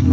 Halo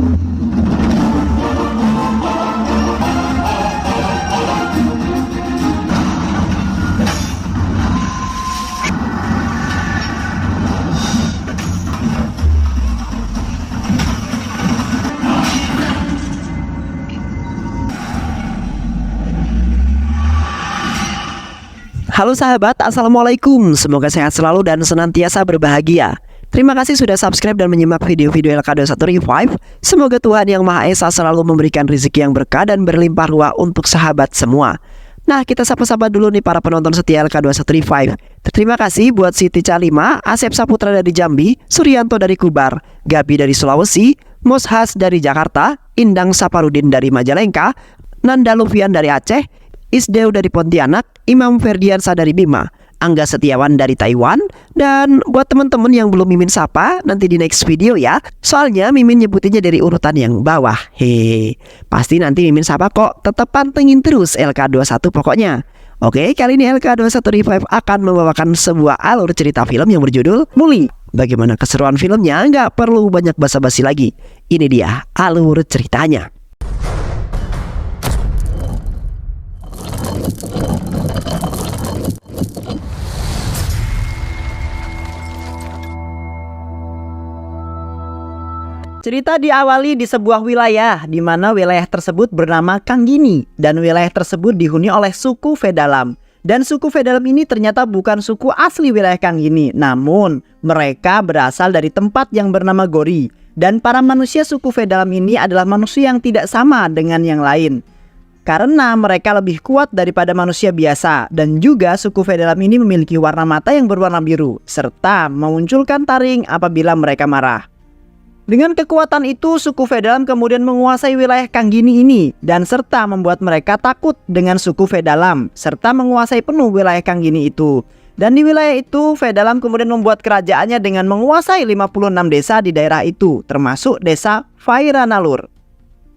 sahabat, Assalamualaikum. Semoga sehat selalu dan senantiasa berbahagia. Terima kasih sudah subscribe dan menyimak video-video LK21 Revive. Semoga Tuhan Yang Maha Esa selalu memberikan rezeki yang berkah dan berlimpah ruah untuk sahabat semua. Nah, kita sapa-sapa dulu nih para penonton setia LK21 Revive. Terima kasih buat Siti Calima, Asep Saputra dari Jambi, Suryanto dari Kubar, Gabi dari Sulawesi, Moshas dari Jakarta, Indang Saparudin dari Majalengka, Nanda Lufian dari Aceh, Isdeu dari Pontianak, Imam Ferdiansa dari Bima, Angga Setiawan dari Taiwan. Dan buat teman-teman yang belum Mimin sapa, nanti di next video ya. Soalnya Mimin nyebutinnya dari urutan yang bawah. Pasti nanti Mimin sapa kok. Tetap pantengin terus LK21 pokoknya. Oke, kali ini LK21 Revive akan membawakan sebuah alur cerita film yang berjudul Muli. Bagaimana keseruan filmnya? Nggak perlu banyak basa-basi lagi. Ini dia alur ceritanya. Cerita diawali di sebuah wilayah, di mana wilayah tersebut bernama Kanggini, dan wilayah tersebut dihuni oleh suku Vedalam. Dan suku Vedalam ini ternyata bukan suku asli wilayah Kanggini, namun mereka berasal dari tempat yang bernama Gori. Dan para manusia suku Vedalam ini adalah manusia yang tidak sama dengan yang lain, karena mereka lebih kuat daripada manusia biasa. Dan juga suku Vedalam ini memiliki warna mata yang berwarna biru, serta memunculkan taring apabila mereka marah. Dengan kekuatan itu, suku Vedalam kemudian menguasai wilayah Kanggini ini dan serta membuat mereka takut dengan suku Vedalam, serta menguasai penuh wilayah Kanggini itu. Dan di wilayah itu, Vedalam kemudian membuat kerajaannya dengan menguasai 56 desa di daerah itu, termasuk desa Fairanalur.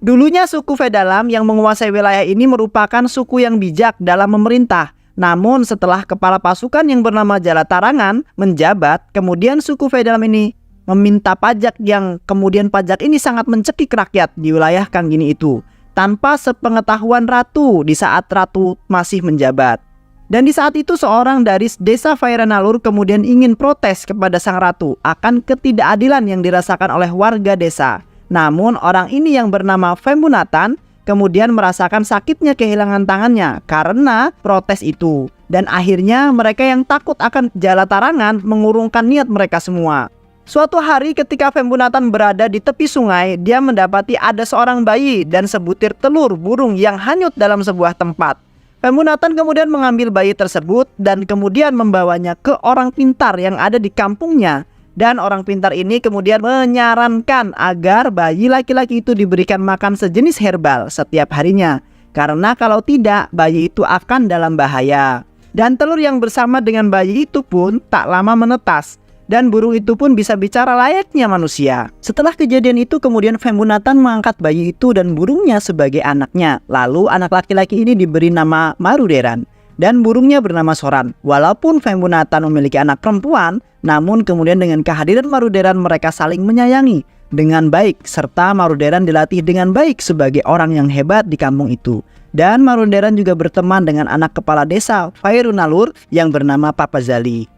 Dulunya suku Vedalam yang menguasai wilayah ini merupakan suku yang bijak dalam memerintah. Namun setelah kepala pasukan yang bernama Jalatarangan menjabat, kemudian suku Vedalam ini meminta pajak, yang kemudian pajak ini sangat mencekik rakyat di wilayah Kanggini itu tanpa sepengetahuan ratu di saat ratu masih menjabat. Dan di saat itu seorang dari desa Fairanalur kemudian ingin protes kepada sang ratu akan ketidakadilan yang dirasakan oleh warga desa. Namun orang ini yang bernama Fembunatan kemudian merasakan sakitnya kehilangan tangannya karena protes itu. Dan akhirnya mereka yang takut akan Jalatarangan mengurungkan niat mereka semua. Suatu hari ketika Fembunatan berada di tepi sungai, dia mendapati ada seorang bayi dan sebutir telur burung yang hanyut dalam sebuah tempat. Fembunatan kemudian mengambil bayi tersebut dan kemudian membawanya ke orang pintar yang ada di kampungnya. Dan orang pintar ini kemudian menyarankan agar bayi laki-laki itu diberikan makan sejenis herbal setiap harinya, karena kalau tidak, bayi itu akan dalam bahaya. Dan telur yang bersama dengan bayi itu pun tak lama menetas, dan burung itu pun bisa bicara layaknya manusia. Setelah kejadian itu kemudian Fembunatan mengangkat bayi itu dan burungnya sebagai anaknya. Lalu anak laki-laki ini diberi nama Maruderan dan burungnya bernama Soran. Walaupun Fembunatan memiliki anak perempuan, namun kemudian dengan kehadiran Maruderan mereka saling menyayangi dengan baik, serta Maruderan dilatih dengan baik sebagai orang yang hebat di kampung itu. Dan Maruderan juga berteman dengan anak kepala desa Fairanalur yang bernama Papazali.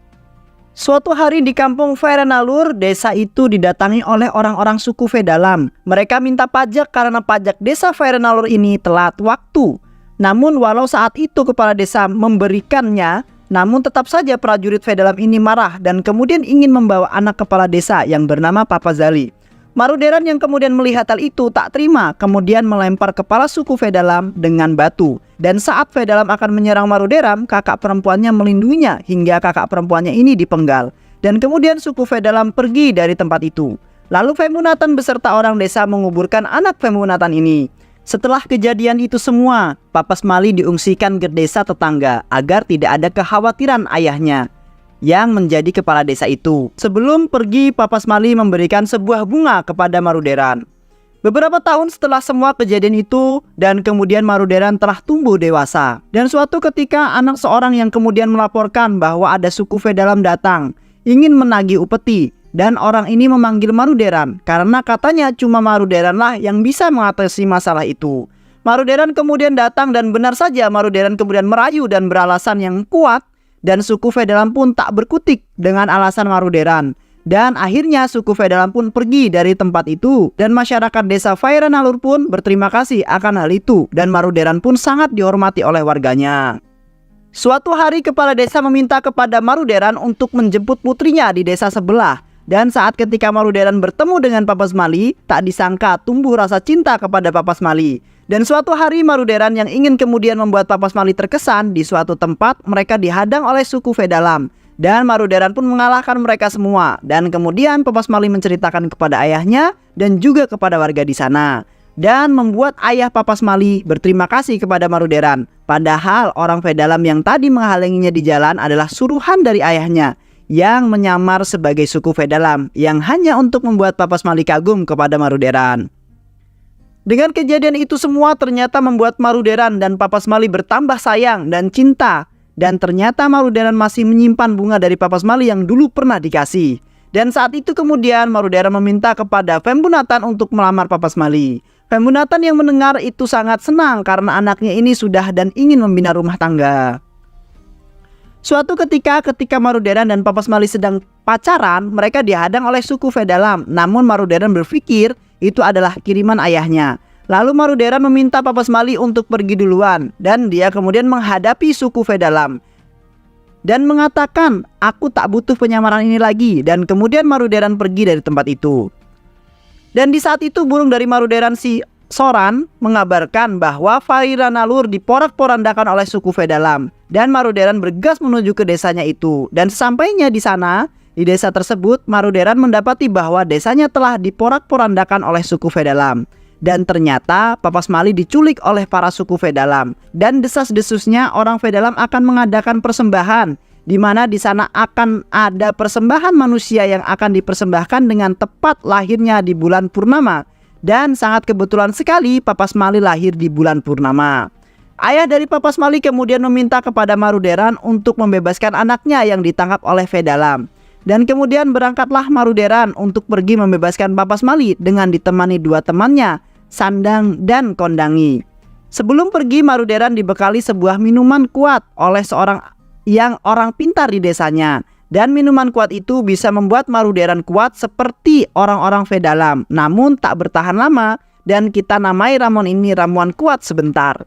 Suatu hari di kampung Fairanalur, desa itu didatangi oleh orang-orang suku Vedalam. Mereka minta pajak karena pajak desa Fairanalur ini telat waktu. Namun walau saat itu kepala desa memberikannya, namun tetap saja prajurit Vedalam ini marah dan kemudian ingin membawa anak kepala desa yang bernama Papazali. Maruderan yang kemudian melihat hal itu tak terima, kemudian melempar kepala suku Vedalam dengan batu. Dan saat Vedalam akan menyerang Maruderan, kakak perempuannya melindunginya hingga kakak perempuannya ini dipenggal. Dan kemudian suku Vedalam pergi dari tempat itu. Lalu Fembunatan beserta orang desa menguburkan anak Fembunatan ini. Setelah kejadian itu semua, Papasmali diungsikan ke desa tetangga agar tidak ada kekhawatiran ayahnya yang menjadi kepala desa itu. Sebelum pergi, Papasmali memberikan sebuah bunga kepada Maruderan. Beberapa tahun setelah semua kejadian itu, dan kemudian Maruderan telah tumbuh dewasa. Dan suatu ketika anak seorang yang kemudian melaporkan bahwa ada suku Vedalam datang, ingin menagih upeti. Dan orang ini memanggil Maruderan karena katanya cuma Maruderanlah yang bisa mengatasi masalah itu. Maruderan kemudian datang dan benar saja Maruderan kemudian merayu dan beralasan yang kuat. Dan suku Vedalam pun tak berkutik dengan alasan Maruderan. Dan akhirnya suku Vedalam pun pergi dari tempat itu. Dan masyarakat desa Vairanalur pun berterima kasih akan hal itu. Dan Maruderan pun sangat dihormati oleh warganya. Suatu hari kepala desa meminta kepada Maruderan untuk menjemput putrinya di desa sebelah. Dan saat ketika Maruderan bertemu dengan Papasmali, tak disangka tumbuh rasa cinta kepada Papasmali. Dan suatu hari Maruderan yang ingin kemudian membuat Papasmali terkesan di suatu tempat, mereka dihadang oleh suku Vedalam. Dan Maruderan pun mengalahkan mereka semua. Dan kemudian Papasmali menceritakan kepada ayahnya dan juga kepada warga di sana. Dan membuat ayah Papasmali berterima kasih kepada Maruderan. Padahal orang Vedalam yang tadi menghalanginya di jalan adalah suruhan dari ayahnya yang menyamar sebagai suku Vedalam yang hanya untuk membuat Papasmali kagum kepada Maruderan. Dengan kejadian itu semua ternyata membuat Maruderan dan Papasmali bertambah sayang dan cinta. Dan ternyata Maruderan masih menyimpan bunga dari Papasmali yang dulu pernah dikasih. Dan saat itu kemudian Maruderan meminta kepada Vembunatan untuk melamar Papasmali. Vembunatan yang mendengar itu sangat senang karena anaknya ini sudah dan ingin membina rumah tangga. Suatu ketika Maruderan dan Papasmali sedang pacaran, mereka dihadang oleh suku Vedalam. Namun Maruderan berpikir itu adalah kiriman ayahnya. Lalu Maruderan meminta Papasmali untuk pergi duluan. Dan dia kemudian menghadapi suku Vedalam dan mengatakan, aku tak butuh penyamaran ini lagi. Dan kemudian Maruderan pergi dari tempat itu. Dan di saat itu burung dari Maruderan si Soran mengabarkan bahwa Vairanalur diporak-porandakan oleh suku Vedalam. Dan Maruderan bergegas menuju ke desanya itu. Dan sesampainya di sana, di desa tersebut, Maruderan mendapati bahwa desanya telah diporak-porandakan oleh suku Vedalam. Dan ternyata Papasmali diculik oleh para suku Vedalam. Dan desas-desusnya orang Vedalam akan mengadakan persembahan, di mana di sana akan ada persembahan manusia yang akan dipersembahkan dengan tepat lahirnya di bulan purnama. Dan sangat kebetulan sekali Papasmali lahir di bulan purnama. Ayah dari Papasmali kemudian meminta kepada Maruderan untuk membebaskan anaknya yang ditangkap oleh Vedalam. Dan kemudian berangkatlah Maruderan untuk pergi membebaskan Papasmali dengan ditemani dua temannya, Sandang dan Kondangi. Sebelum pergi, Maruderan dibekali sebuah minuman kuat oleh seorang orang pintar di desanya. Dan minuman kuat itu bisa membuat Maruderan kuat seperti orang-orang Vedalam. Namun tak bertahan lama dan kita namai ramuan ini ramuan kuat sebentar.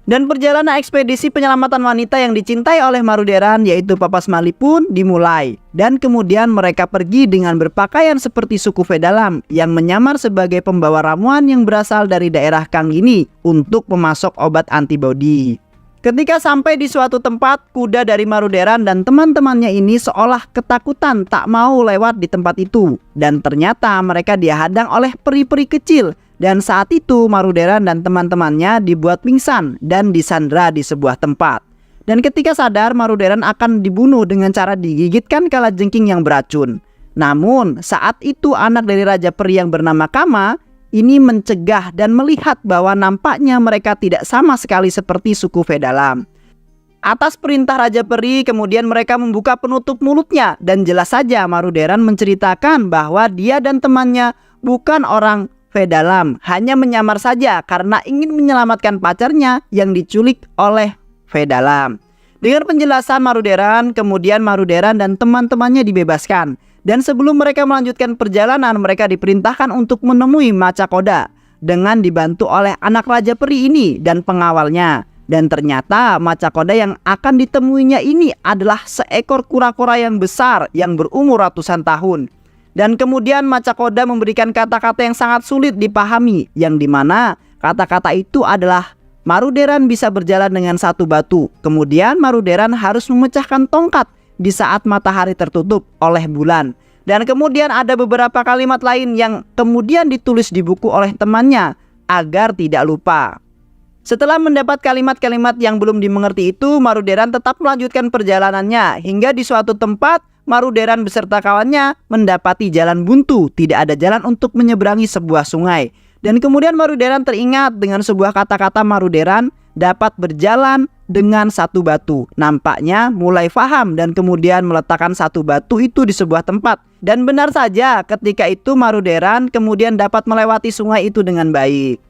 Dan perjalanan ekspedisi penyelamatan wanita yang dicintai oleh Maruderan yaitu Papasmali pun dimulai. Dan kemudian mereka pergi dengan berpakaian seperti suku Vedalam yang menyamar sebagai pembawa ramuan yang berasal dari daerah Kanggini untuk memasok obat antibodi. Ketika sampai di suatu tempat, kuda dari Maruderan dan teman-temannya ini seolah ketakutan tak mau lewat di tempat itu. Dan ternyata mereka dihadang oleh peri-peri kecil. Dan saat itu Maruderan dan teman-temannya dibuat pingsan dan disandra di sebuah tempat. Dan ketika sadar, Maruderan akan dibunuh dengan cara digigitkan kalajengking yang beracun. Namun saat itu anak dari Raja Peri yang bernama Kama ini mencegah dan melihat bahwa nampaknya mereka tidak sama sekali seperti suku Vedalam. Atas perintah Raja Peri kemudian mereka membuka penutup mulutnya. Dan jelas saja Maruderan menceritakan bahwa dia dan temannya bukan orang Vedalam, hanya menyamar saja karena ingin menyelamatkan pacarnya yang diculik oleh Vedalam. Dengan penjelasan Maruderan, kemudian Maruderan dan teman-temannya dibebaskan. Dan sebelum mereka melanjutkan perjalanan, mereka diperintahkan untuk menemui Macakoda dengan dibantu oleh anak Raja Peri ini dan pengawalnya. Dan ternyata Macakoda yang akan ditemuinya ini adalah seekor kura-kura yang besar yang berumur ratusan tahun. Dan kemudian Macakoda memberikan kata-kata yang sangat sulit dipahami, yang dimana kata-kata itu adalah Maruderan bisa berjalan dengan satu batu. Kemudian Maruderan harus memecahkan tongkat di saat matahari tertutup oleh bulan. Dan kemudian ada beberapa kalimat lain yang kemudian ditulis di buku oleh temannya agar tidak lupa. Setelah mendapat kalimat-kalimat yang belum dimengerti itu, Maruderan tetap melanjutkan perjalanannya hingga di suatu tempat Maruderan beserta kawannya mendapati jalan buntu. Tidak ada jalan untuk menyeberangi sebuah sungai. Dan kemudian Maruderan teringat dengan sebuah kata-kata Maruderan dapat berjalan dengan satu batu. Nampaknya mulai paham dan kemudian meletakkan satu batu itu di sebuah tempat. Dan benar saja, ketika itu Maruderan kemudian dapat melewati sungai itu dengan baik.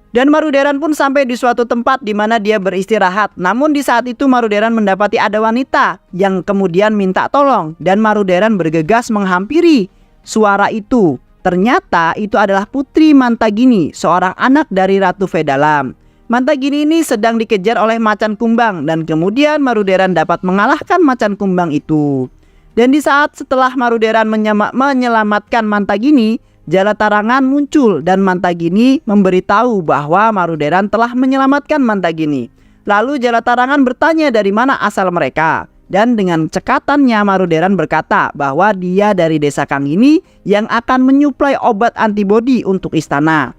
Dan Maruderan pun sampai di suatu tempat di mana dia beristirahat. Namun di saat itu Maruderan mendapati ada wanita yang kemudian minta tolong, dan Maruderan bergegas menghampiri suara itu. Ternyata itu adalah Putri Mantagini, seorang anak dari Ratu Vedalam. Mantagini ini sedang dikejar oleh macan kumbang, dan kemudian Maruderan dapat mengalahkan macan kumbang itu. Dan di saat setelah Maruderan menyelamatkan Mantagini, Jalatarangan muncul dan Mantagini memberitahu bahwa Maruderan telah menyelamatkan Mantagini. Lalu Jalatarangan bertanya dari mana asal mereka. Dan dengan cekatannya Maruderan berkata bahwa dia dari desa Kanggini yang akan menyuplai obat antibodi untuk istana.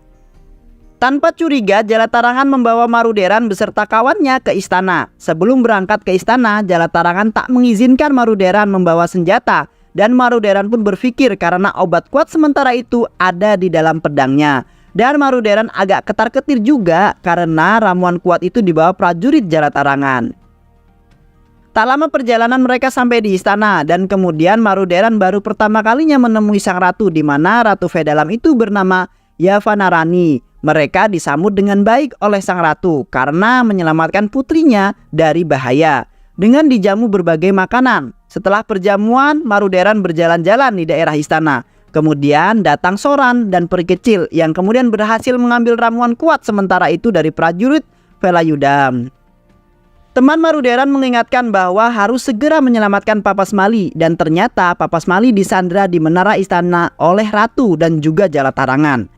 Tanpa curiga, Jalatarangan membawa Maruderan beserta kawannya ke istana. Sebelum berangkat ke istana, Jalatarangan tak mengizinkan Maruderan membawa senjata. Dan Maruderan pun berpikir karena obat kuat sementara itu ada di dalam pedangnya. Dan Maruderan agak ketar-ketir juga karena ramuan kuat itu dibawa prajurit Jalatarangan. Tak lama perjalanan mereka sampai di istana, dan kemudian Maruderan baru pertama kalinya menemui sang ratu, di mana Ratu Vedalam itu bernama Yavanarani. Mereka disambut dengan baik oleh sang ratu karena menyelamatkan putrinya dari bahaya dengan dijamu berbagai makanan. Setelah perjamuan, Maruderan berjalan-jalan di daerah istana. Kemudian datang Soran dan peri kecil yang kemudian berhasil mengambil ramuan kuat sementara itu dari prajurit Velayudam. Teman Maruderan mengingatkan bahwa harus segera menyelamatkan Papasmali, dan ternyata Papasmali disandra di menara istana oleh ratu dan juga Jalatarangan.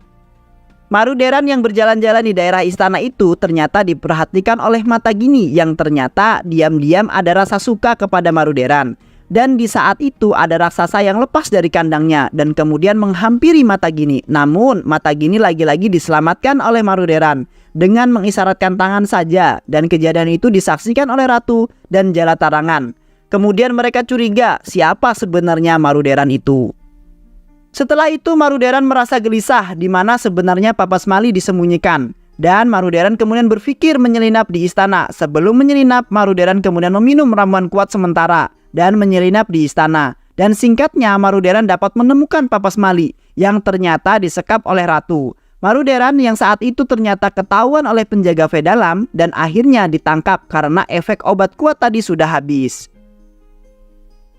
Maruderan yang berjalan-jalan di daerah istana itu ternyata diperhatikan oleh Mantagini yang ternyata diam-diam ada rasa suka kepada Maruderan. Dan di saat itu ada raksasa yang lepas dari kandangnya dan kemudian menghampiri Mantagini. Namun Mantagini lagi-lagi diselamatkan oleh Maruderan dengan mengisyaratkan tangan saja, dan kejadian itu disaksikan oleh ratu dan Jalatarangan. Kemudian mereka curiga siapa sebenarnya Maruderan itu. Setelah itu Maruderan merasa gelisah di mana sebenarnya Papasmali disembunyikan. Dan Maruderan kemudian berpikir menyelinap di istana. Sebelum menyelinap, Maruderan kemudian meminum ramuan kuat sementara dan menyelinap di istana. Dan singkatnya Maruderan dapat menemukan Papasmali yang ternyata disekap oleh ratu. Maruderan yang saat itu ternyata ketahuan oleh penjaga Vedalam dan akhirnya ditangkap karena efek obat kuat tadi sudah habis.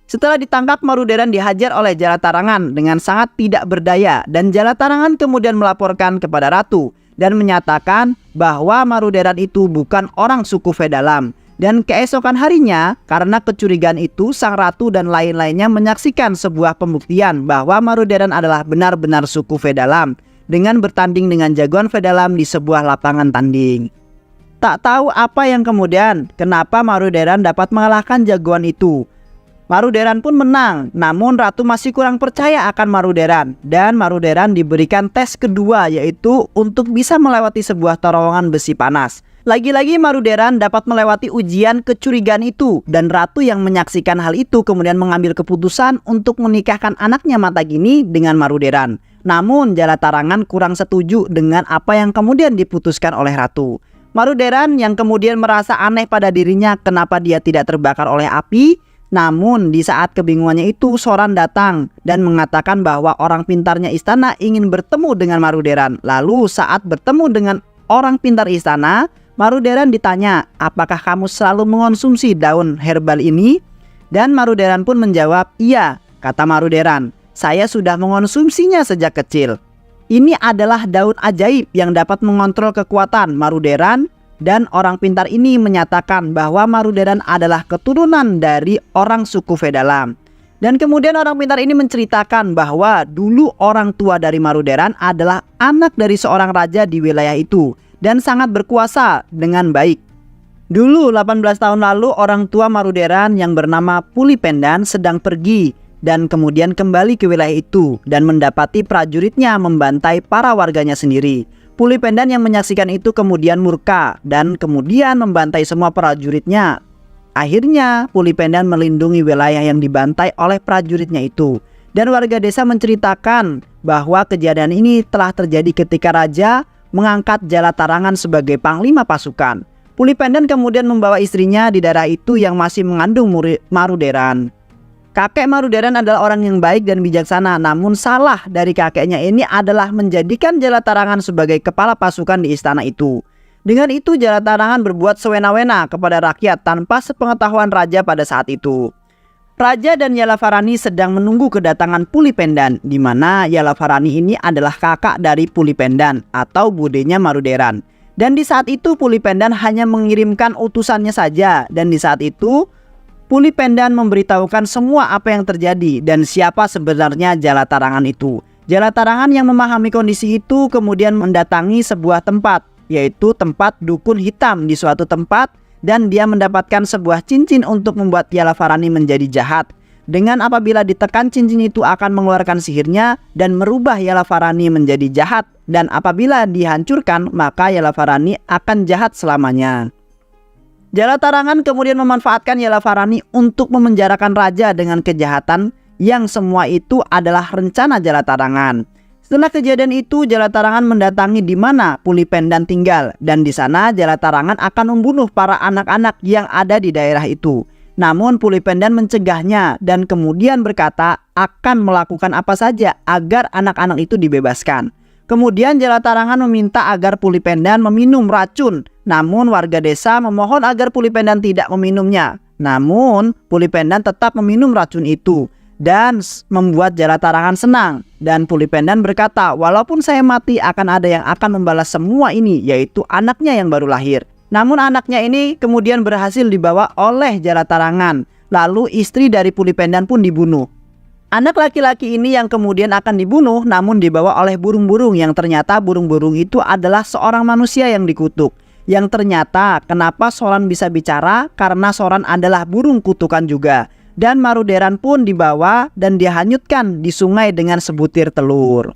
Setelah ditangkap, Maruderan dihajar oleh Jalatarangan dengan sangat tidak berdaya, dan Jalatarangan kemudian melaporkan kepada ratu dan menyatakan bahwa Maruderan itu bukan orang suku Vedalam. Dan keesokan harinya, karena kecurigaan itu, sang ratu dan lain-lainnya menyaksikan sebuah pembuktian bahwa Maruderan adalah benar-benar suku Vedalam dengan bertanding dengan jagoan Vedalam di sebuah lapangan tanding. Tak tahu apa yang kemudian kenapa Maruderan dapat mengalahkan jagoan itu. Maruderan pun menang, namun ratu masih kurang percaya akan Maruderan, dan Maruderan diberikan tes kedua, yaitu untuk bisa melewati sebuah terowongan besi panas. Lagi-lagi Maruderan dapat melewati ujian kecurigaan itu, dan ratu yang menyaksikan hal itu kemudian mengambil keputusan untuk menikahkan anaknya Mantagini dengan Maruderan. Namun Jalatarangan kurang setuju dengan apa yang kemudian diputuskan oleh ratu. Maruderan yang kemudian merasa aneh pada dirinya kenapa dia tidak terbakar oleh api. Namun di saat kebingungannya itu, Soran datang dan mengatakan bahwa orang pintarnya istana ingin bertemu dengan Maruderan. Lalu saat bertemu dengan orang pintar istana, Maruderan ditanya, apakah kamu selalu mengonsumsi daun herbal ini? Dan Maruderan pun menjawab, iya. Kata Maruderan, saya sudah mengonsumsinya sejak kecil. Ini adalah daun ajaib yang dapat mengontrol kekuatan Maruderan. Dan orang pintar ini menyatakan bahwa Maruderan adalah keturunan dari orang suku Vedalam. Dan kemudian orang pintar ini menceritakan bahwa dulu orang tua dari Maruderan adalah anak dari seorang raja di wilayah itu dan sangat berkuasa dengan baik. Dulu 18 tahun lalu orang tua Maruderan yang bernama Pulipendan sedang pergi dan kemudian kembali ke wilayah itu dan mendapati prajuritnya membantai para warganya sendiri. Pulipendan yang menyaksikan itu kemudian murka dan kemudian membantai semua prajuritnya. Akhirnya Pulipendan melindungi wilayah yang dibantai oleh prajuritnya itu. Dan warga desa menceritakan bahwa kejadian ini telah terjadi ketika raja mengangkat Jalatarangan sebagai panglima pasukan. Pulipendan kemudian membawa istrinya di daerah itu yang masih mengandung Maruderan. Kakek Maruderan adalah orang yang baik dan bijaksana, namun salah dari kakeknya ini adalah menjadikan Jalatarangan sebagai kepala pasukan di istana itu. Dengan itu Jalatarangan berbuat sewena-wena kepada rakyat tanpa sepengetahuan raja pada saat itu. Raja dan Yalavarani sedang menunggu kedatangan Pulipendan, di mana Yalavarani ini adalah kakak dari Pulipendan atau budenya Maruderan. Dan di saat itu Pulipendan hanya mengirimkan utusannya saja, dan di saat itu Pulipendan memberitahukan semua apa yang terjadi dan siapa sebenarnya Jalatarangan itu. Jalatarangan yang memahami kondisi itu kemudian mendatangi sebuah tempat, yaitu tempat dukun hitam di suatu tempat, dan dia mendapatkan sebuah cincin untuk membuat Yalavarani menjadi jahat. Dengan apabila ditekan cincin itu akan mengeluarkan sihirnya dan merubah Yalavarani menjadi jahat, dan apabila dihancurkan maka Yalavarani akan jahat selamanya. Jalatarangan kemudian memanfaatkan Yalavarani untuk memenjarakan raja dengan kejahatan yang semua itu adalah rencana Jalatarangan. Setelah kejadian itu Jalatarangan mendatangi di mana Pulipendan tinggal, dan di sana Jalatarangan akan membunuh para anak-anak yang ada di daerah itu. Namun Pulipendan mencegahnya dan kemudian berkata akan melakukan apa saja agar anak-anak itu dibebaskan. Kemudian Jalatarangan meminta agar Pulipendan meminum racun, namun warga desa memohon agar Pulipendan tidak meminumnya. Namun Pulipendan tetap meminum racun itu dan membuat Jalatarangan senang. Dan Pulipendan berkata, walaupun saya mati akan ada yang akan membalas semua ini, yaitu anaknya yang baru lahir. Namun anaknya ini kemudian berhasil dibawa oleh Jalatarangan. Lalu istri dari Pulipendan pun dibunuh. Anak laki-laki ini yang kemudian akan dibunuh namun dibawa oleh burung-burung, yang ternyata burung-burung itu adalah seorang manusia yang dikutuk. Yang ternyata kenapa Soran bisa bicara, karena Soran adalah burung kutukan juga. Dan Maruderan pun dibawa dan dihanyutkan di sungai dengan sebutir telur.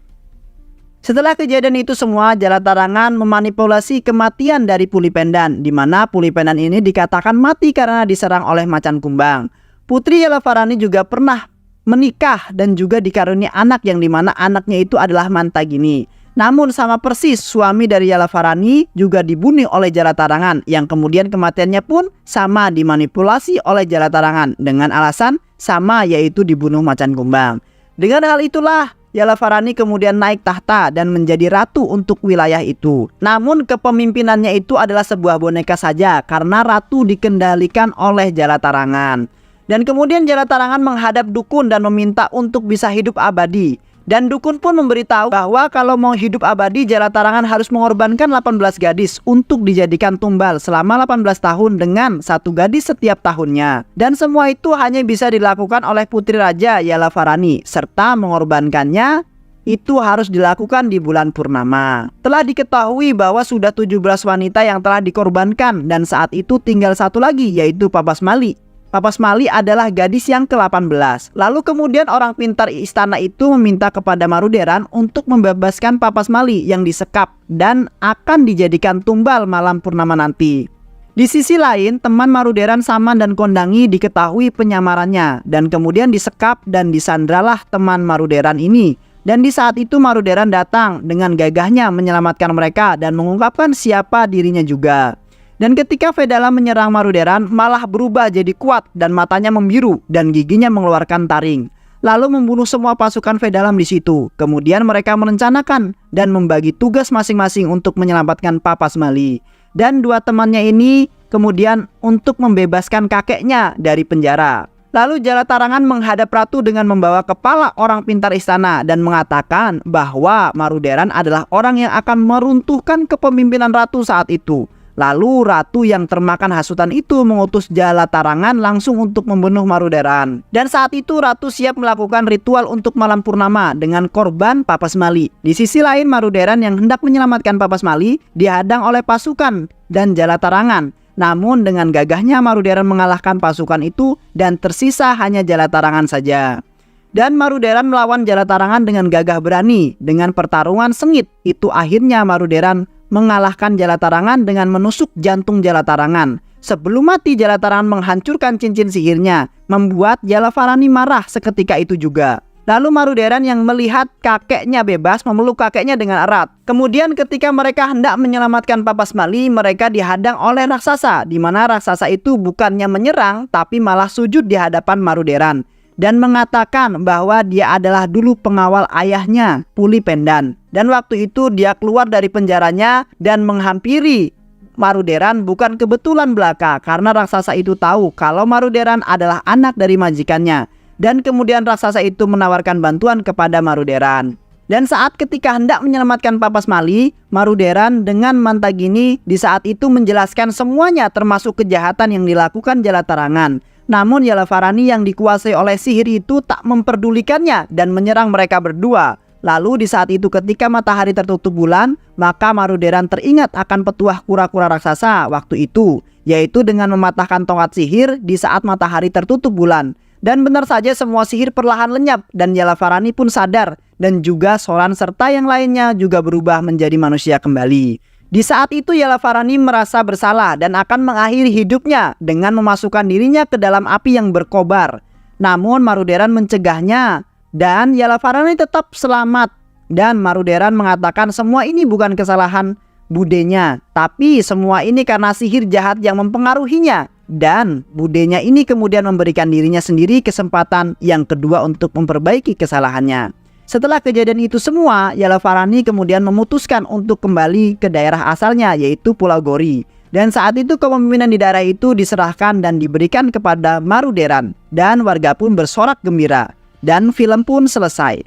Setelah kejadian itu semua, Jalatarangan memanipulasi kematian dari Pulipendan, di mana Pulipendan ini dikatakan mati karena diserang oleh macan kumbang. Putri Yalavarani juga pernah menikah dan juga dikaruniai anak yang dimana anaknya itu adalah Mantagini. Namun sama persis suami dari Yalavarani juga dibunuh oleh Jalatarangan, yang kemudian kematiannya pun sama dimanipulasi oleh Jalatarangan dengan alasan sama, yaitu dibunuh macan kumbang. Dengan hal itulah Yalavarani kemudian naik tahta dan menjadi ratu untuk wilayah itu. Namun kepemimpinannya itu adalah sebuah boneka saja karena ratu dikendalikan oleh Jalatarangan. Dan kemudian Jalatarangan menghadap dukun dan meminta untuk bisa hidup abadi. Dan dukun pun memberitahu bahwa kalau mau hidup abadi, Jalatarangan harus mengorbankan 18 gadis untuk dijadikan tumbal selama 18 tahun dengan satu gadis setiap tahunnya. Dan semua itu hanya bisa dilakukan oleh putri raja Yalavarani, serta mengorbankannya itu harus dilakukan di bulan purnama. Telah diketahui bahwa sudah 17 wanita yang telah dikorbankan, dan saat itu tinggal satu lagi, yaitu Papasmali. Papasmali adalah gadis yang ke-18. Lalu kemudian orang pintar istana itu meminta kepada Maruderan untuk membebaskan Papasmali yang disekap dan akan dijadikan tumbal malam purnama nanti. Di sisi lain, teman Maruderan Saman dan Kondangi diketahui penyamarannya, dan kemudian disekap dan disandralah teman Maruderan ini. Dan di saat itu Maruderan datang dengan gagahnya menyelamatkan mereka dan mengungkapkan siapa dirinya juga. Dan ketika Vedalam menyerang Maruderan, malah berubah jadi kuat dan matanya membiru dan giginya mengeluarkan taring. Lalu membunuh semua pasukan Vedalam di situ. Kemudian mereka merencanakan dan membagi tugas masing-masing untuk menyelamatkan Papasmali. Dan dua temannya ini kemudian untuk membebaskan kakeknya dari penjara. Lalu Jalatarangan menghadap ratu dengan membawa kepala orang pintar istana dan mengatakan bahwa Maruderan adalah orang yang akan meruntuhkan kepemimpinan ratu saat itu. Lalu ratu yang termakan hasutan itu mengutus Jalatarangan langsung untuk membunuh Maruderan. Dan saat itu ratu siap melakukan ritual untuk malam purnama dengan korban Papasmali. Di sisi lain Maruderan yang hendak menyelamatkan Papasmali dihadang oleh pasukan dan Jalatarangan. Namun dengan gagahnya Maruderan mengalahkan pasukan itu dan tersisa hanya Jalatarangan saja. Dan Maruderan melawan Jalatarangan dengan gagah berani. Dengan pertarungan sengit itu akhirnya Maruderan mengalahkan Jalatarangan dengan menusuk jantung Jalatarangan. Sebelum mati Jalatarangan menghancurkan cincin sihirnya, membuat Yalavarani marah seketika itu juga. Lalu Maruderan yang melihat kakeknya bebas memeluk kakeknya dengan erat. Kemudian ketika mereka hendak menyelamatkan Papasmali, mereka dihadang oleh raksasa, di mana raksasa itu bukannya menyerang tapi malah sujud di hadapan Maruderan dan mengatakan bahwa dia adalah dulu pengawal ayahnya, Puli Pendan. Dan waktu itu dia keluar dari penjaranya dan menghampiri Maruderan bukan kebetulan belaka, karena raksasa itu tahu kalau Maruderan adalah anak dari majikannya. Dan kemudian raksasa itu menawarkan bantuan kepada Maruderan. Dan saat ketika hendak menyelamatkan Papasmali, Maruderan dengan Mantagini di saat itu menjelaskan semuanya termasuk kejahatan yang dilakukan Jalatarangan. Namun Yalavarani yang dikuasai oleh sihir itu tak memperdulikannya dan menyerang mereka berdua. Lalu di saat itu ketika matahari tertutup bulan, maka Maruderan teringat akan petuah kura-kura raksasa waktu itu, yaitu dengan mematahkan tongkat sihir di saat matahari tertutup bulan. Dan benar saja semua sihir perlahan lenyap dan Yalavarani pun sadar, dan juga Soran serta yang lainnya juga berubah menjadi manusia kembali. Di saat itu Yalavarani merasa bersalah dan akan mengakhiri hidupnya dengan memasukkan dirinya ke dalam api yang berkobar. Namun Maruderan mencegahnya dan Yalavarani tetap selamat. Dan Maruderan mengatakan semua ini bukan kesalahan budenya, tapi semua ini karena sihir jahat yang mempengaruhinya. Dan budenya ini kemudian memberikan dirinya sendiri kesempatan yang kedua untuk memperbaiki kesalahannya. Setelah kejadian itu semua, Yalavarani kemudian memutuskan untuk kembali ke daerah asalnya, yaitu Pulau Gori. Dan saat itu kepemimpinan di daerah itu diserahkan dan diberikan kepada Maruderan. Dan warga pun bersorak gembira. Dan film pun selesai.